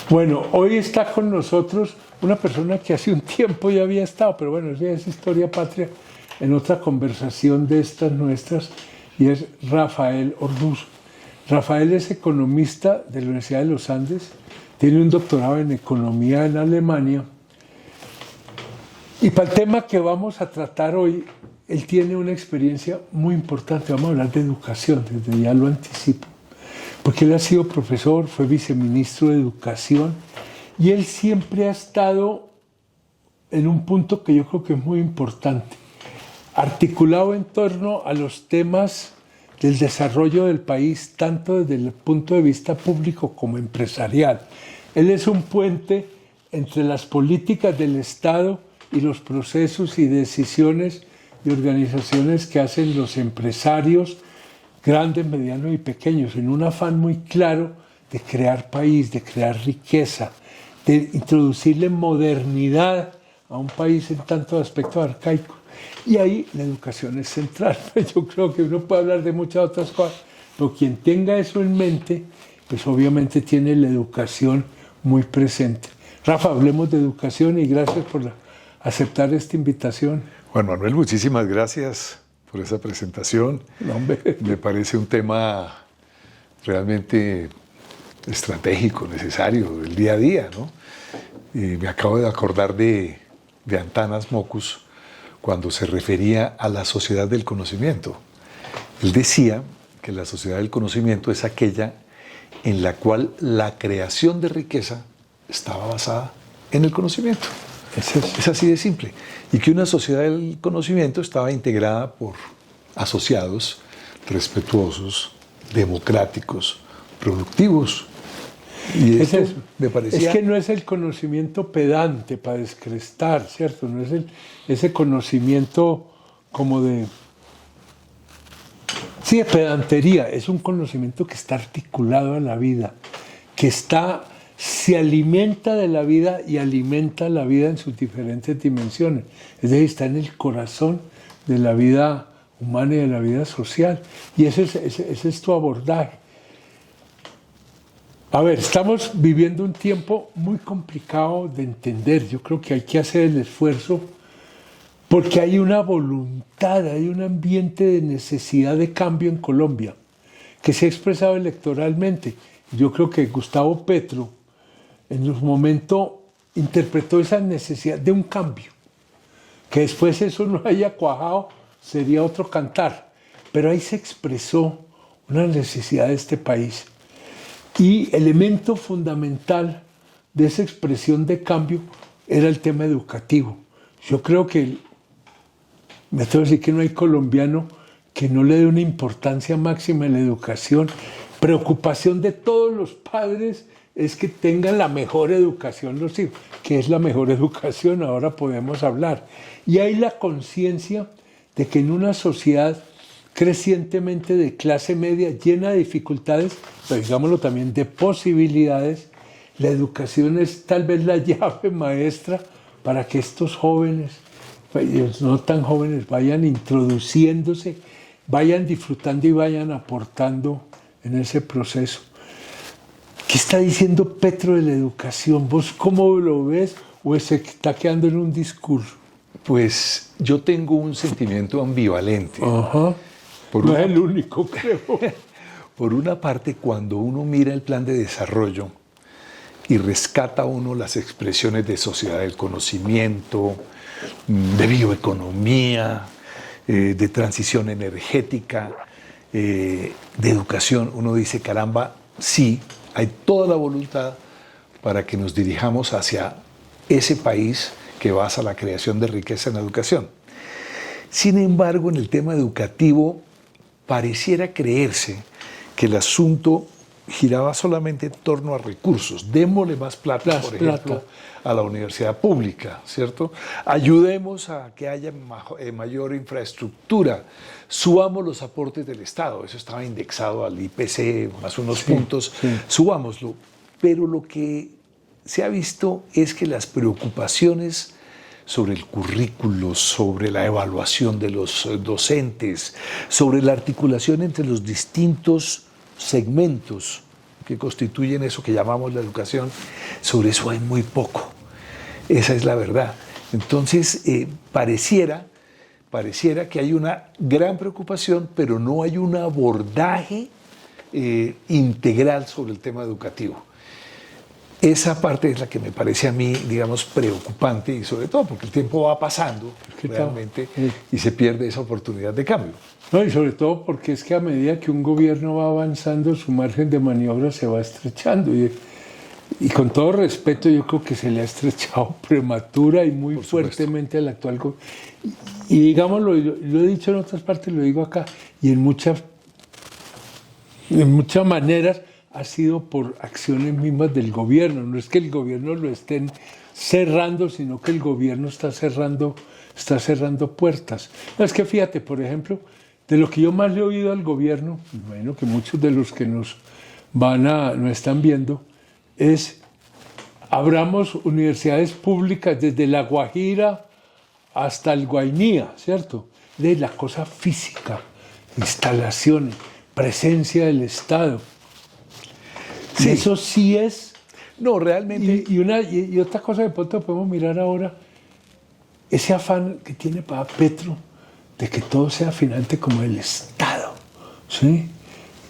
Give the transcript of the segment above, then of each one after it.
Bueno, hoy está con nosotros una persona que hace un tiempo ya había estado, pero bueno, esa es historia patria en otra conversación de estas nuestras, y es Rafael Orduz. Rafael es economista de la Universidad de los Andes, tiene un doctorado en economía en Alemania, y para el tema que vamos a tratar hoy, él tiene una experiencia muy importante. Vamos a hablar de educación, desde ya lo anticipo, porque él ha sido profesor, fue viceministro de Educación, y él siempre ha estado en un punto que yo creo que es muy importante, articulado en torno a los temas del desarrollo del país, tanto desde el punto de vista público como empresarial. Él es un puente entre las políticas del Estado y los procesos y decisiones de organizaciones que hacen los empresarios, grandes, medianos y pequeños, en un afán muy claro de crear país, de crear riqueza, de introducirle modernidad a un país en tantos aspectos arcaicos. Y ahí la educación es central. Yo creo que uno puede hablar de muchas otras cosas, pero quien tenga eso en mente, pues obviamente tiene la educación muy presente. Rafa, hablemos de educación y gracias por aceptar esta invitación. Juan Manuel, muchísimas gracias por esa presentación. No, hombre. Me parece un tema realmente estratégico, necesario, del día a día, ¿no? Y me acabo de acordar de Antanas Mockus cuando se refería a la sociedad del conocimiento. Él decía que la sociedad del conocimiento es aquella en la cual la creación de riqueza estaba basada en el conocimiento. Es así de simple. Y que una sociedad del conocimiento estaba integrada por asociados respetuosos, democráticos, productivos. Y Es eso. me parecía... Es que no es el conocimiento pedante para descrestar, ¿cierto? No es ese conocimiento como de... Sí, de pedantería. Es un conocimiento que está articulado a la vida, que se alimenta de la vida y alimenta la vida en sus diferentes dimensiones. Es decir, está en el corazón de la vida humana y de la vida social. Y ese es tu abordaje. A ver, estamos viviendo un tiempo muy complicado de entender. Yo creo que hay que hacer el esfuerzo porque hay una voluntad, hay un ambiente de necesidad de cambio en Colombia que se ha expresado electoralmente. Yo creo que Gustavo Petro en un momento interpretó esa necesidad de un cambio. Que después eso no haya cuajado sería otro cantar. Pero ahí se expresó una necesidad de este país. Y elemento fundamental de esa expresión de cambio era el tema educativo. Yo creo que, me atrevo a decir que no hay colombiano que no le dé una importancia máxima a la educación. Preocupación de todos los padres es que tengan la mejor educación los hijos. ¿Qué es la mejor educación? Ahora podemos hablar. Y hay la conciencia de que en una sociedad crecientemente de clase media, llena de dificultades, pero digámoslo también de posibilidades, la educación es tal vez la llave maestra para que estos jóvenes, no tan jóvenes, vayan introduciéndose, vayan disfrutando y vayan aportando en ese proceso. ¿Qué está diciendo Petro de la educación? ¿Vos cómo lo ves o se está quedando en un discurso? Pues yo tengo un sentimiento ambivalente. Ajá. No es el único, creo. Por una parte, cuando uno mira el plan de desarrollo y rescata uno las expresiones de sociedad del conocimiento, de bioeconomía, de transición energética, de educación, uno dice, caramba, sí, hay toda la voluntad para que nos dirijamos hacia ese país que basa la creación de riqueza en la educación. Sin embargo, en el tema educativo, pareciera creerse que el asunto giraba solamente en torno a recursos. Démosle más plata, por ejemplo, a la universidad pública, ¿cierto? Ayudemos a que haya mayor infraestructura. Subamos los aportes del Estado. Eso estaba indexado al IPC, más unos puntos. Sí. Subámoslo. Pero lo que se ha visto es que las preocupaciones sobre el currículo, sobre la evaluación de los docentes, sobre la articulación entre los distintos segmentos que constituyen eso que llamamos la educación, sobre eso hay muy poco. Esa es la verdad. Entonces, pareciera que hay una gran preocupación, pero no hay un abordaje integral sobre el tema educativo. Esa parte es la que me parece a mí, digamos, preocupante, y sobre todo porque el tiempo va pasando realmente y se pierde esa oportunidad de cambio. No, y sobre todo porque es que a medida que un gobierno va avanzando, su margen de maniobra se va estrechando. Y con todo respeto, yo creo que se le ha estrechado prematura y muy fuertemente al actual gobierno. Y digámoslo, lo he dicho en otras partes, lo digo acá, y en muchas maneras ha sido por acciones mismas del gobierno. No es que el gobierno lo estén cerrando, sino que el gobierno está cerrando puertas. No, es que fíjate, por ejemplo, de lo que yo más le he oído al gobierno, imagino que muchos de los que nos están viendo, es abramos universidades públicas desde La Guajira hasta el Guainía, ¿cierto? De la cosa física, instalaciones, presencia del Estado. Sí. Eso sí es. No, realmente. Y otra cosa que pronto podemos mirar ahora, ese afán que tiene para Petro de que todo sea finalmente como el Estado, ¿sí?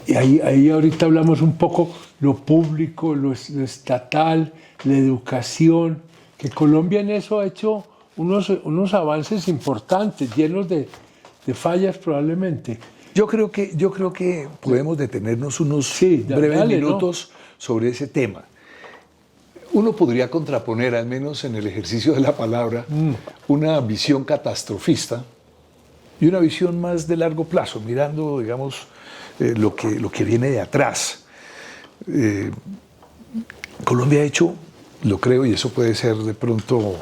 Y ahí ahorita hablamos un poco lo público, lo estatal, la educación, que Colombia en eso ha hecho unos avances importantes, llenos de fallas probablemente. Yo creo que podemos detenernos unos breves minutos sobre ese tema. Uno podría contraponer, al menos en el ejercicio de la palabra, una visión catastrofista y una visión más de largo plazo, mirando, digamos, lo que viene de atrás. Colombia ha hecho, lo creo, y eso puede ser de pronto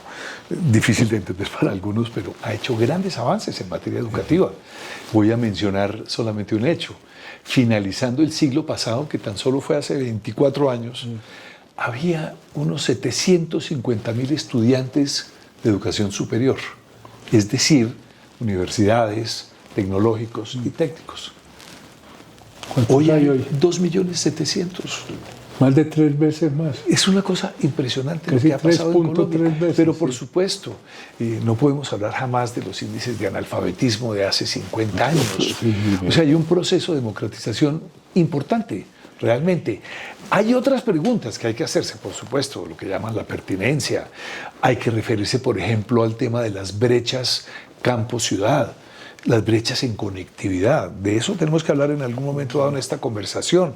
difícil de entender para algunos, pero ha hecho grandes avances en materia educativa. Voy a mencionar solamente un hecho. Finalizando el siglo pasado, que tan solo fue hace 24 años, había unos 750.000 estudiantes de educación superior, es decir, universidades, tecnológicos y técnicos. Hoy hay 2.700.000. Más de 3 veces más. Es una cosa impresionante lo que ha pasado en Colombia. Veces, pero por supuesto, no podemos hablar jamás de los índices de analfabetismo de hace 50 años. O sea, hay un proceso de democratización importante, realmente. Hay otras preguntas que hay que hacerse, por supuesto, lo que llaman la pertinencia. Hay que referirse, por ejemplo, al tema de las brechas campo-ciudad, las brechas en conectividad. De eso tenemos que hablar en algún momento dado en esta conversación.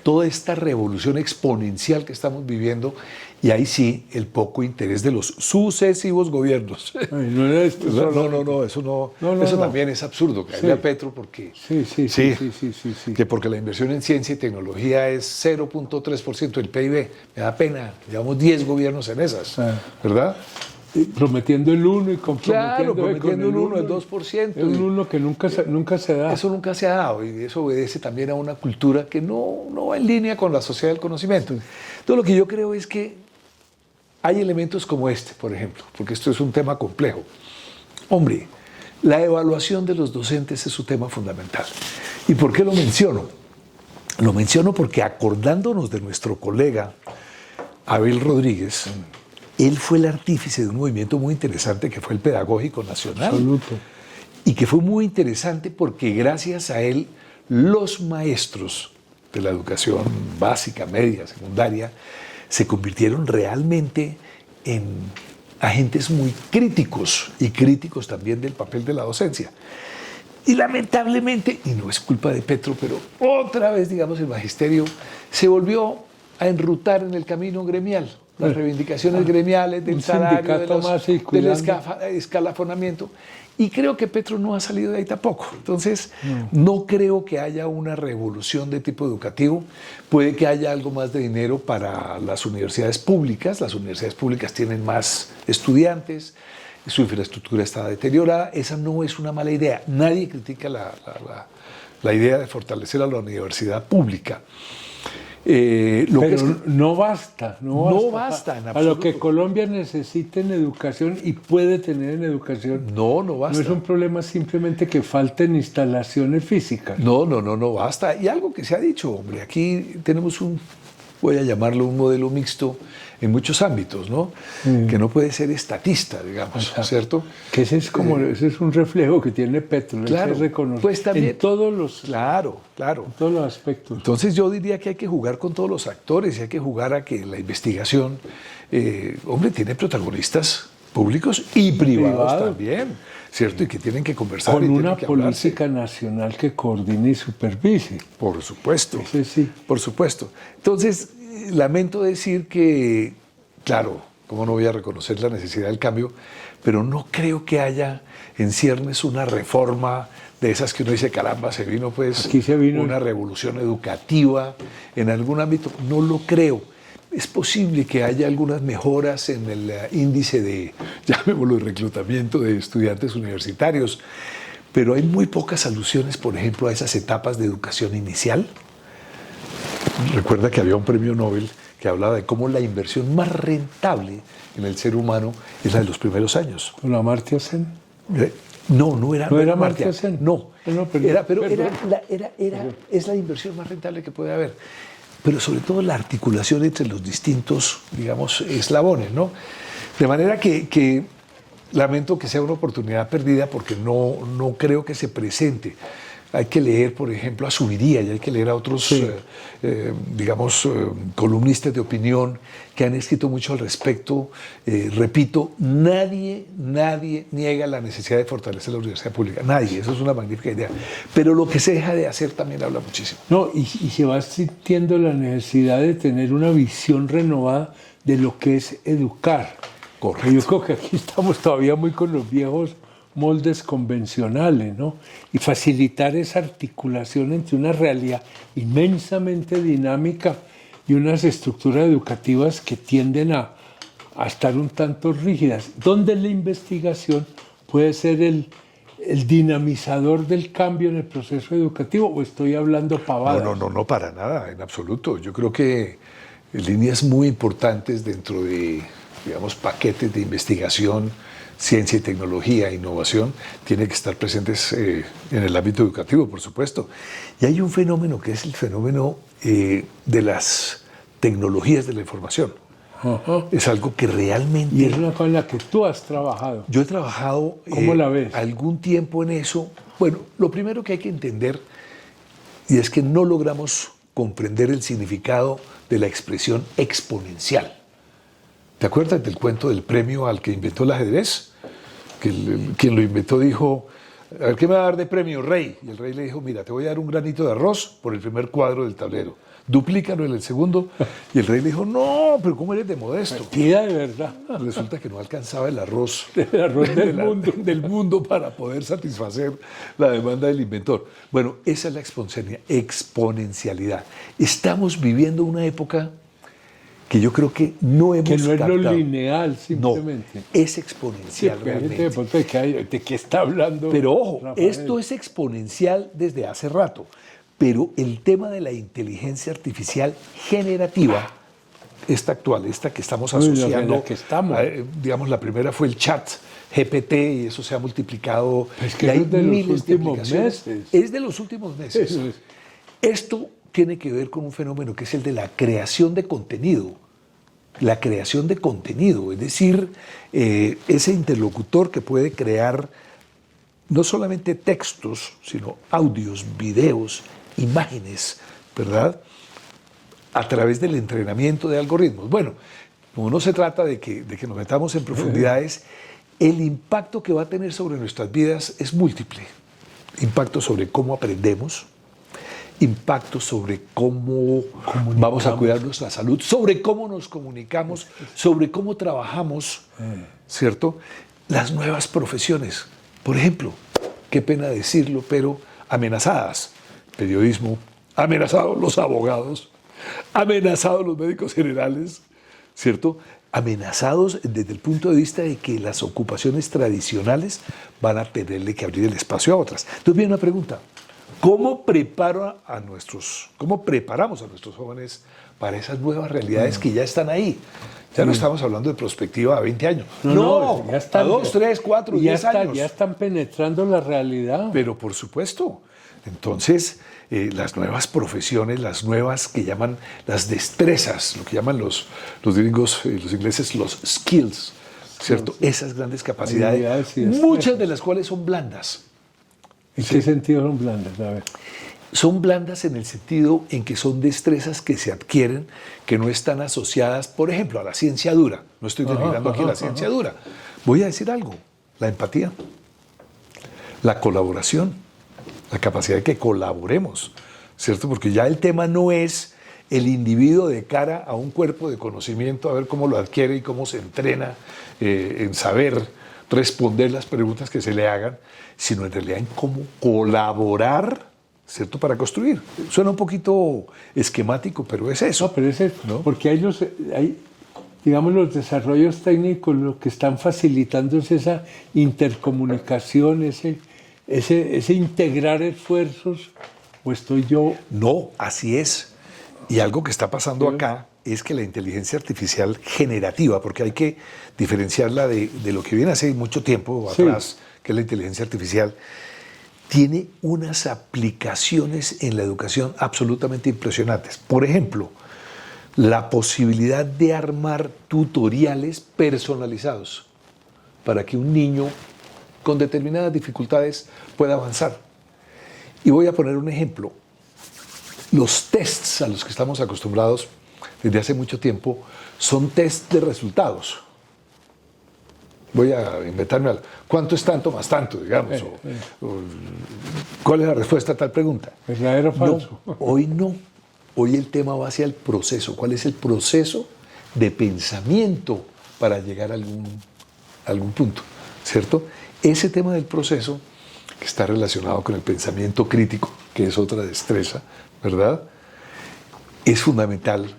Toda esta revolución exponencial que estamos viviendo, y ahí sí, el poco interés de los sucesivos gobiernos. Eso también es absurdo, que haya Petro, porque que porque la inversión en ciencia y tecnología es 0.3% del PIB. Me da pena, llevamos 10 gobiernos en esas, ¿verdad? Prometiendo el 1 y prometiendo el 1, el 2%. El 1 que nunca se da. Eso nunca se ha dado, y eso obedece también a una cultura que no va en línea con la sociedad del conocimiento. Entonces, lo que yo creo es que hay elementos como este, por ejemplo, porque esto es un tema complejo. Hombre, la evaluación de los docentes es un tema fundamental. ¿Y por qué lo menciono? Lo menciono porque, acordándonos de nuestro colega Abel Rodríguez, él fue el artífice de un movimiento muy interesante que fue el Pedagógico Nacional. Absoluto. Y que fue muy interesante porque gracias a él los maestros de la educación básica, media, secundaria, se convirtieron realmente en agentes muy críticos, y críticos también del papel de la docencia. Y lamentablemente, y no es culpa de Petro, pero otra vez, digamos, el magisterio se volvió a enrutar en el camino gremial. Las reivindicaciones gremiales del salario, del escalafonamiento. Y creo que Petro no ha salido de ahí tampoco. Entonces, no creo que haya una revolución de tipo educativo. Puede que haya algo más de dinero para las universidades públicas. Las universidades públicas tienen más estudiantes, su infraestructura está deteriorada. Esa no es una mala idea. Nadie critica la idea de fortalecer a la universidad pública. Pero no basta en absoluto. A lo que Colombia necesita en educación y puede tener en educación. No basta. No es un problema simplemente que falten instalaciones físicas. No basta. Y algo que se ha dicho, hombre, aquí tenemos un voy a llamarlo un modelo mixto en muchos ámbitos, ¿no? Que no puede ser estatista, digamos, ¿cierto? Que ese es un reflejo que tiene Petro, claro, se reconoce pues también, en todos los, claro, en todos los aspectos. Entonces yo diría que hay que jugar con todos los actores y hay que jugar a que la investigación, hombre, tiene protagonistas públicos y privados también, ¿cierto? Y que tienen que conversar. Con y una que política nacional que coordine y supervise. Por supuesto. Ese sí. Por supuesto. Entonces, lamento decir que, claro, cómo no voy a reconocer la necesidad del cambio, pero no creo que haya en ciernes una reforma de esas que uno dice, caramba, Aquí se vino una revolución educativa en algún ámbito. No lo creo. Es posible que haya algunas mejoras en el índice de, llamémoslo, de reclutamiento de estudiantes universitarios, pero hay muy pocas alusiones, por ejemplo, a esas etapas de educación inicial. Recuerda que había un premio Nobel que hablaba de cómo la inversión más rentable en el ser humano es la de los primeros años. ¿Con Amartya Sen? No era Amartya Sen. No, pero es la inversión más rentable que puede haber. Pero sobre todo la articulación entre los distintos, digamos, eslabones, ¿no? De manera que lamento que sea una oportunidad perdida porque no creo que se presente. Hay que leer, por ejemplo, a Zuviría y hay que leer a otros, columnistas de opinión que han escrito mucho al respecto. Repito, nadie niega la necesidad de fortalecer la universidad pública. Nadie, eso es una magnífica idea. Pero lo que se deja de hacer también habla muchísimo. No, y se va sintiendo la necesidad de tener una visión renovada de lo que es educar. Correcto. Yo creo que aquí estamos todavía muy con los viejos moldes convencionales, ¿no? Y facilitar esa articulación entre una realidad inmensamente dinámica y unas estructuras educativas que tienden a estar un tanto rígidas, donde la investigación puede ser el dinamizador del cambio en el proceso educativo, o estoy hablando pavadas. No, para nada, en absoluto. Yo creo que líneas muy importantes dentro de, digamos, paquetes de investigación, ciencia y tecnología e innovación, tienen que estar presentes en el ámbito educativo, por supuesto. Y hay un fenómeno que es el fenómeno de las tecnologías de la información. Ajá. Es algo que realmente... Y es una cosa en la que tú has trabajado. Yo he trabajado ¿Cómo la ves? algún tiempo en eso. Bueno, lo primero que hay que entender y es que no logramos comprender el significado de la expresión exponencial. ¿Te acuerdas del cuento del premio al que inventó el ajedrez? Que quien lo inventó dijo, a ver, ¿qué me va a dar de premio, rey? Y el rey le dijo, mira, te voy a dar un granito de arroz por el primer cuadro del tablero. Duplícalo en el segundo. Y el rey le dijo, no, pero ¿cómo eres de modesto? Mentira, de verdad. Resulta que no alcanzaba el arroz, del mundo para poder satisfacer la demanda del inventor. Bueno, esa es la exponencialidad. Estamos viviendo una época que yo creo que no hemos captado. Que no es captado. lo lineal, simplemente. No, es exponencial realmente. ¿De qué está hablando? Pero ojo, Rafael? esto es exponencial desde hace rato. Pero el tema de la inteligencia artificial generativa, esta actual, esta que estamos asociando, la que estamos. Digamos, la primera fue el chat GPT y eso se ha multiplicado. Es que y hay es de los miles de últimos aplicaciones. meses. Es de los últimos meses. Eso es. Esto tiene que ver con un fenómeno que es el de la creación de contenido. La creación de contenido, es decir, ese interlocutor que puede crear no solamente textos, sino audios, videos, imágenes, ¿verdad? A través del entrenamiento de algoritmos. Bueno, como no se trata de que nos metamos en profundidades, el impacto que va a tener sobre nuestras vidas es múltiple. Impacto sobre cómo aprendemos, impacto sobre cómo vamos a cuidar nuestra salud, sobre cómo nos comunicamos, sobre cómo trabajamos, ¿cierto? Las nuevas profesiones, por ejemplo, qué pena decirlo, pero amenazadas. Periodismo, amenazados los abogados, amenazados los médicos generales, ¿cierto? Amenazados desde el punto de vista de que las ocupaciones tradicionales van a tenerle que abrir el espacio a otras. Entonces viene una pregunta, ¿cómo preparamos a nuestros jóvenes para esas nuevas realidades que ya están ahí? Ya no estamos hablando de perspectiva a 20 años. No, ya están, a 2, 3, 4, 10 años. Ya están penetrando la realidad. Pero por supuesto. Entonces, las nuevas profesiones, las nuevas que llaman las destrezas, lo que llaman los gringos, los ingleses, los skills, ¿cierto? Esas grandes capacidades, muchas de las cuales son blandas. ¿En qué sentido son blandas? A ver. Son blandas en el sentido en que son destrezas que se adquieren, que no están asociadas, por ejemplo, a la ciencia dura. No estoy denigrando aquí la ciencia dura. Voy a decir algo, la empatía, la colaboración, la capacidad de que colaboremos, ¿cierto? Porque ya el tema no es el individuo de cara a un cuerpo de conocimiento, a ver cómo lo adquiere y cómo se entrena en saber responder las preguntas que se le hagan, sino en realidad en cómo colaborar, ¿cierto? Para construir. Suena un poquito esquemático, pero es eso. No, pero es eso, ¿no? Porque hay, digamos, los desarrollos técnicos lo que están facilitando es esa intercomunicación, ese integrar esfuerzos, o estoy yo... No, así es. Y algo que está pasando acá es que la inteligencia artificial generativa, porque hay que diferenciarla de lo que viene hace mucho tiempo atrás, que es la inteligencia artificial, tiene unas aplicaciones en la educación absolutamente impresionantes. Por ejemplo, la posibilidad de armar tutoriales personalizados para que un niño con determinadas dificultades pueda avanzar. Y voy a poner un ejemplo. Los tests a los que estamos acostumbrados desde hace mucho tiempo son tests de resultados. Voy a inventarme algo. ¿Cuánto es tanto más tanto, digamos? O, ¿cuál es la respuesta a tal pregunta? ¿Verdadero o falso? No, hoy no. Hoy el tema va hacia el proceso. ¿Cuál es el proceso de pensamiento para llegar a algún punto? ¿Cierto? Ese tema del proceso, que está relacionado con el pensamiento crítico, que es otra destreza, ¿verdad?, es fundamental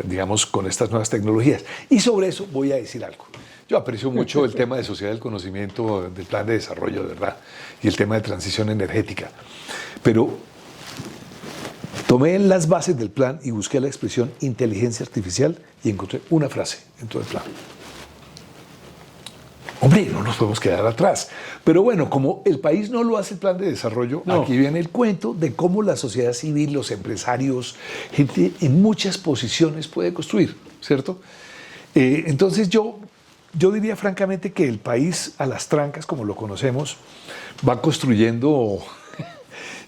digamos, con estas nuevas tecnologías. Y sobre eso voy a decir algo. Yo aprecio mucho el tema de sociedad del conocimiento, del plan de desarrollo, de verdad, y el tema de transición energética. Pero tomé las bases del plan y busqué la expresión inteligencia artificial y encontré una frase en todo el plan. Hombre, no nos podemos quedar atrás. Pero bueno, como el país no lo hace el plan de desarrollo, aquí viene el cuento de cómo la sociedad civil, los empresarios, gente en muchas posiciones puede construir, ¿cierto? Entonces yo diría francamente que el país a las trancas, como lo conocemos, va construyendo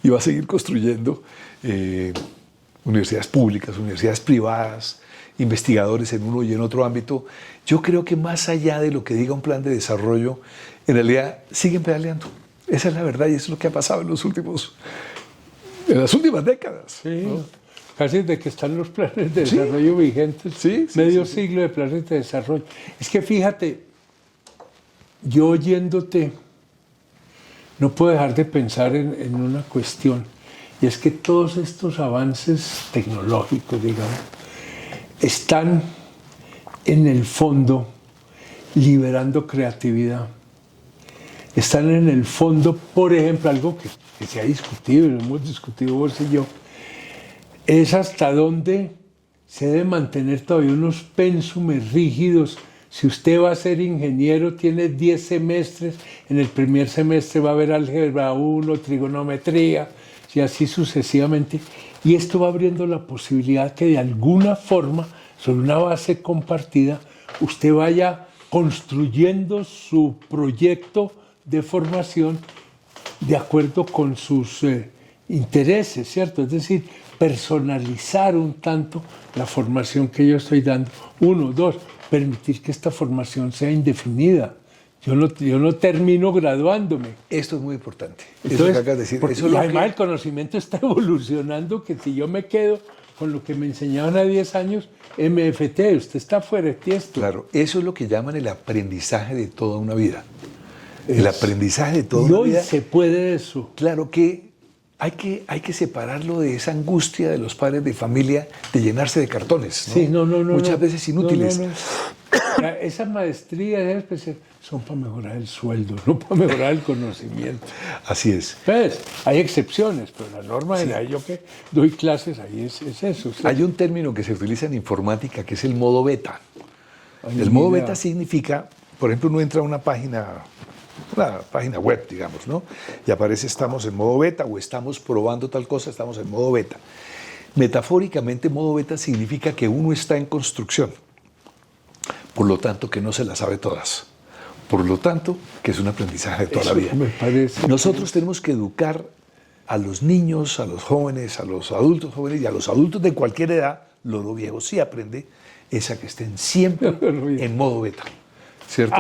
y va a seguir construyendo universidades públicas, universidades privadas, investigadores en uno y en otro ámbito. Yo creo que más allá de lo que diga un plan de desarrollo, en realidad siguen pedaleando. Esa es la verdad y eso es lo que ha pasado en las últimas décadas. Sí, ¿no? Casi de que están los planes de desarrollo vigentes, medio siglo de planes de desarrollo. Es que fíjate, yo oyéndote, no puedo dejar de pensar en una cuestión, y es que todos estos avances tecnológicos, digamos, están en el fondo liberando creatividad. Están en el fondo, por ejemplo, algo que se ha discutido, y lo hemos discutido vos y yo, es hasta dónde se debe mantener todavía unos pénsumes rígidos. Si usted va a ser ingeniero, tiene 10 semestres, en el primer semestre va a haber álgebra 1, trigonometría, y así sucesivamente. Y esto va abriendo la posibilidad que de alguna forma, sobre una base compartida, usted vaya construyendo su proyecto de formación de acuerdo con sus intereses, ¿cierto? Es decir, personalizar un tanto la formación que yo estoy dando. 1, 2, permitir que esta formación sea indefinida. Yo no termino graduándome. Esto es muy importante. Entonces, eso que acabas de decir. Eso además el conocimiento está evolucionando, que si yo me quedo con lo que me enseñaban a 10 años, MFT, usted está fuera de tiesto. Claro, eso es lo que llaman el aprendizaje de toda una vida. El aprendizaje de toda una vida. Y hoy se puede eso. Claro que hay que separarlo de esa angustia de los padres de familia de llenarse de cartones, ¿no? Sí, no. Muchas veces inútiles. No. Esa maestría, esa especialidad, son para mejorar el sueldo, no para mejorar el conocimiento. Así es. Pues, hay excepciones, pero la norma de la yo que doy clases, ahí es eso. ¿Sí? Hay un término que se utiliza en informática que es el modo beta. El modo beta significa, por ejemplo, uno entra a una página una página web, digamos, ¿no? Y aparece estamos en modo beta o estamos probando tal cosa, estamos en modo beta. Metafóricamente, modo beta significa que uno está en construcción, por lo tanto que no se las sabe todas, por lo tanto que es un aprendizaje de toda la vida. Me parece. Nosotros tenemos que educar a los niños, a los jóvenes, a los adultos jóvenes y a los adultos de cualquier edad, lo viejo sí aprende, es a que estén siempre en modo beta, ¿cierto?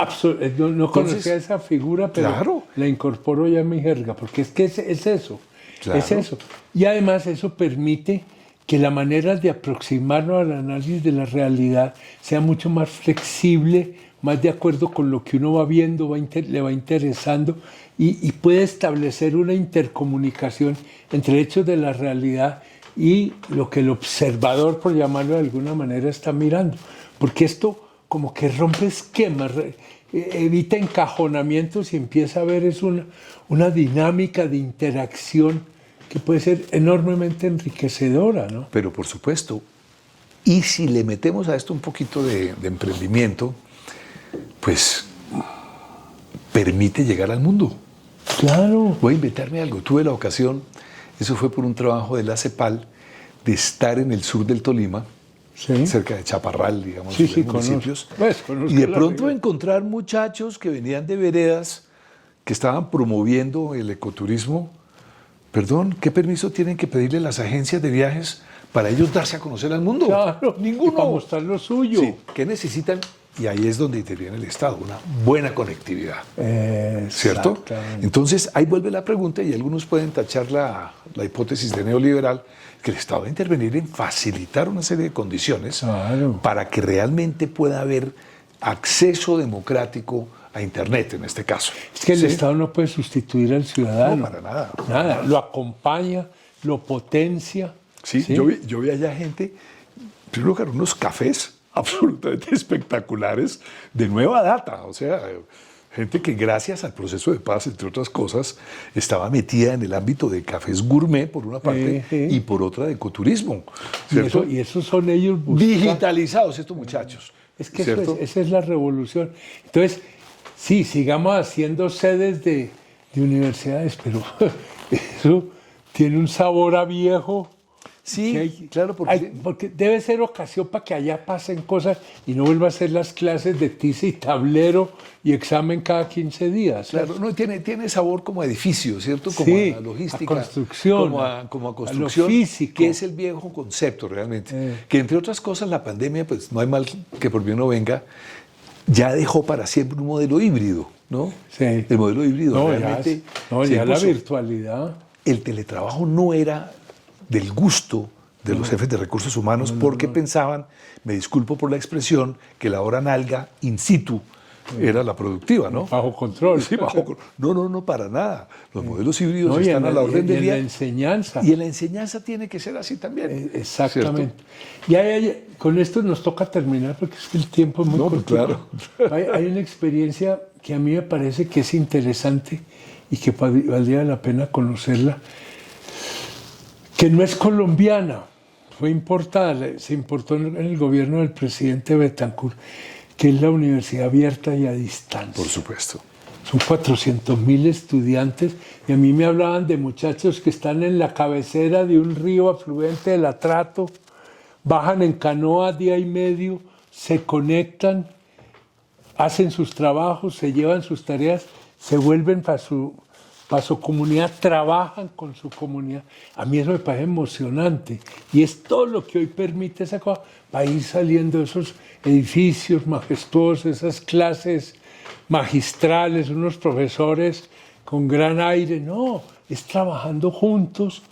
Yo no conocía esa figura, pero claro, la incorporo ya en mi jerga, porque es que es eso, claro. es eso. Y además eso permite que la manera de aproximarnos al análisis de la realidad sea mucho más flexible, más de acuerdo con lo que uno va viendo, le va interesando, y puede establecer una intercomunicación entre hechos de la realidad y lo que el observador, por llamarlo de alguna manera, está mirando. Porque esto como que rompe esquemas, evita encajonamientos y empieza a ver es una dinámica de interacción que puede ser enormemente enriquecedora, ¿no? Pero por supuesto, y si le metemos a esto un poquito de emprendimiento, pues permite llegar al mundo. Claro. Voy a inventarme algo. Tuve la ocasión, eso fue por un trabajo de la CEPAL, de estar en el sur del Tolima, Sí. cerca de Chaparral, digamos, Sí, los municipios, y de pronto encontrar muchachos que venían de veredas, que estaban promoviendo el ecoturismo. Perdón, ¿qué permiso tienen que pedirle las agencias de viajes para ellos darse a conocer al mundo? Claro, ninguno. para mostrar lo suyo. Sí, ¿qué necesitan? Y ahí es donde interviene el Estado, una buena conectividad, ¿cierto? Entonces, ahí vuelve la pregunta y algunos pueden tachar la hipótesis de neoliberal, que el Estado va a intervenir en facilitar una serie de condiciones para que realmente pueda haber acceso democrático a Internet, en este caso. Es que el Estado no puede sustituir al ciudadano. No, para nada. Nada, lo acompaña, lo potencia. Sí, ¿sí? Yo vi allá gente, en primer lugar, unos cafés absolutamente espectaculares de nueva data, o sea, gente que gracias al proceso de paz, entre otras cosas, estaba metida en el ámbito de cafés gourmet, por una parte, y por otra de ecoturismo, ¿cierto? Y esos son ellos digitalizados estos muchachos. Es que esa es la revolución. Entonces, sí, sigamos haciendo sedes de universidades, pero eso tiene un sabor a viejo. Sí, claro, porque debe ser ocasión para que allá pasen cosas y no vuelva a ser las clases de tiza y tablero y examen cada 15 días. Claro, no, tiene sabor como a edificio, ¿cierto? Como sí, a logística. A construcción. Como a construcción. A lo físico. Que es el viejo concepto realmente. Que entre otras cosas la pandemia, pues no hay mal que por bien no venga, ya dejó para siempre un modelo híbrido, ¿no? Sí. El modelo híbrido no, realmente. Ya la virtualidad. El teletrabajo no era del gusto de los jefes de recursos humanos porque pensaban, me disculpo por la expresión, que la hora nalga in situ era la productiva, ¿no? Bajo control. Sí, bajo control. No, para nada. Los modelos híbridos están a la orden del día. Y en la enseñanza. Y en la enseñanza tiene que ser así también. Exactamente. ¿Cierto? Y con esto nos toca terminar porque es que el tiempo es muy corto. Claro. Hay una experiencia que a mí me parece que es interesante y que valdría la pena conocerla, que no es colombiana, fue importada, se importó en el gobierno del presidente Betancourt, que es la Universidad Abierta y a Distancia. Por supuesto. Son 400.000 estudiantes y a mí me hablaban de muchachos que están en la cabecera de un río afluente del Atrato, bajan en canoa día y medio, se conectan, hacen sus trabajos, se llevan sus tareas, se vuelven para su comunidad, trabajan con su comunidad. A mí eso me parece emocionante y es todo lo que hoy permite esa cosa, para ir saliendo esos edificios majestuosos, esas clases magistrales, unos profesores con gran aire. No, es trabajando juntos,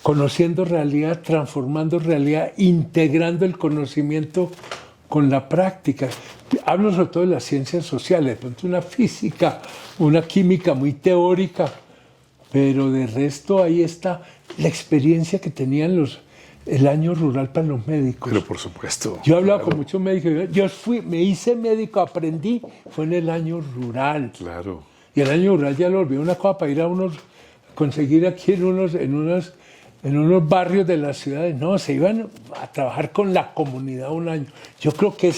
conociendo realidad, transformando realidad, integrando el conocimiento con la práctica. Hablo sobre todo de las ciencias sociales, de pronto una física, una química muy teórica, pero de resto ahí está la experiencia que tenían el año rural para los médicos. Pero por supuesto. Yo he hablado con muchos médicos, me hice médico, aprendí, fue en el año rural. Claro. Y el año rural ya lo olvidé una cosa para ir a conseguir aquí en unos barrios de las ciudades. No, se iban a trabajar con la comunidad un año. Yo creo que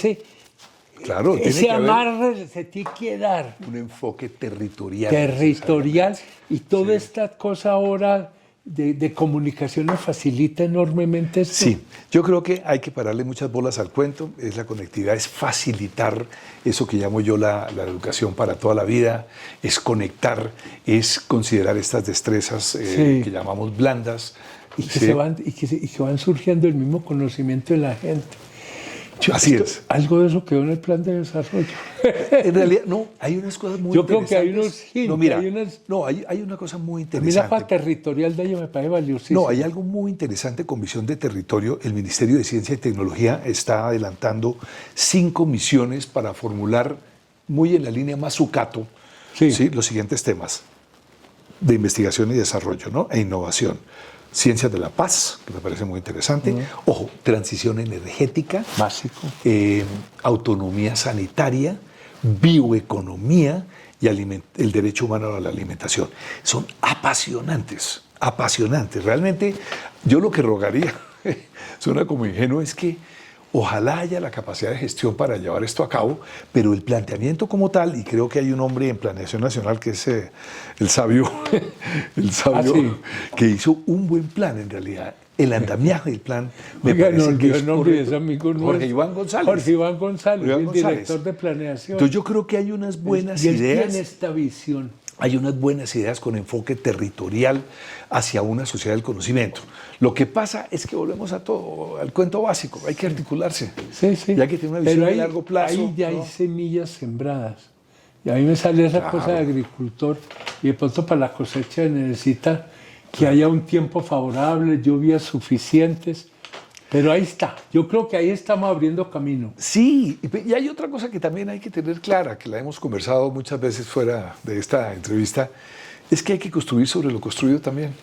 Claro, tiene ese que haber amarre se tiene que dar un enfoque territorial. territorial y toda Sí. esta cosa ahora de comunicación nos facilita enormemente esto. Sí, yo creo que hay que pararle muchas bolas al cuento, es la conectividad, es facilitar eso que llamo yo la educación para toda la vida, es conectar, es considerar estas destrezas Sí. que llamamos blandas. Y que, Sí. y que van surgiendo el mismo conocimiento de la gente. Así es. Algo de eso quedó en el plan de desarrollo. En realidad, no, hay unas cosas muy Yo creo interesantes. que hay unos hints, No, mira, hay unas- no, hay una cosa muy A mí la interesante. parte territorial de ello me parece valiosísima. No, hay algo muy interesante con visión de territorio. El Ministerio de Ciencia y Tecnología está adelantando 5 misiones para formular, muy en la línea más sucato, Sí. ¿sí? Los siguientes temas de investigación y desarrollo, ¿no? E innovación. Ciencias de la paz, que me parece muy interesante. Ojo, transición energética. Básico. Autonomía sanitaria, bioeconomía y el derecho humano a la alimentación. Son apasionantes, apasionantes. Realmente yo lo que rogaría, suena como ingenuo, es que ojalá haya la capacidad de gestión para llevar esto a cabo, pero el planteamiento como tal, y creo que hay un hombre en Planeación Nacional que es el sabio, Sí. que hizo un buen plan en realidad. El andamiaje del plan me Oiga, parece que es no olvides, correcto. amigo nuestro. Jorge Iván González. Jorge Iván González, Iván el González. director de planeación. Entonces yo creo que hay unas buenas y él ideas. tiene esta visión. Hay unas buenas ideas con enfoque territorial hacia una sociedad del conocimiento. Lo que pasa es que volvemos a todo, al cuento básico. Hay que articularse. Sí, sí. Y hay que tener una visión Pero de ahí, largo plazo. ahí ya ¿no? hay semillas sembradas. Y a mí me sale esa Claro. cosa de agricultor. Y de pronto para la cosecha necesita que haya un tiempo favorable, lluvias suficientes. Pero ahí está. Yo creo que ahí estamos abriendo camino. Sí, y hay otra cosa que también hay que tener clara, que la hemos conversado muchas veces fuera de esta entrevista, es que hay que construir sobre lo construido también.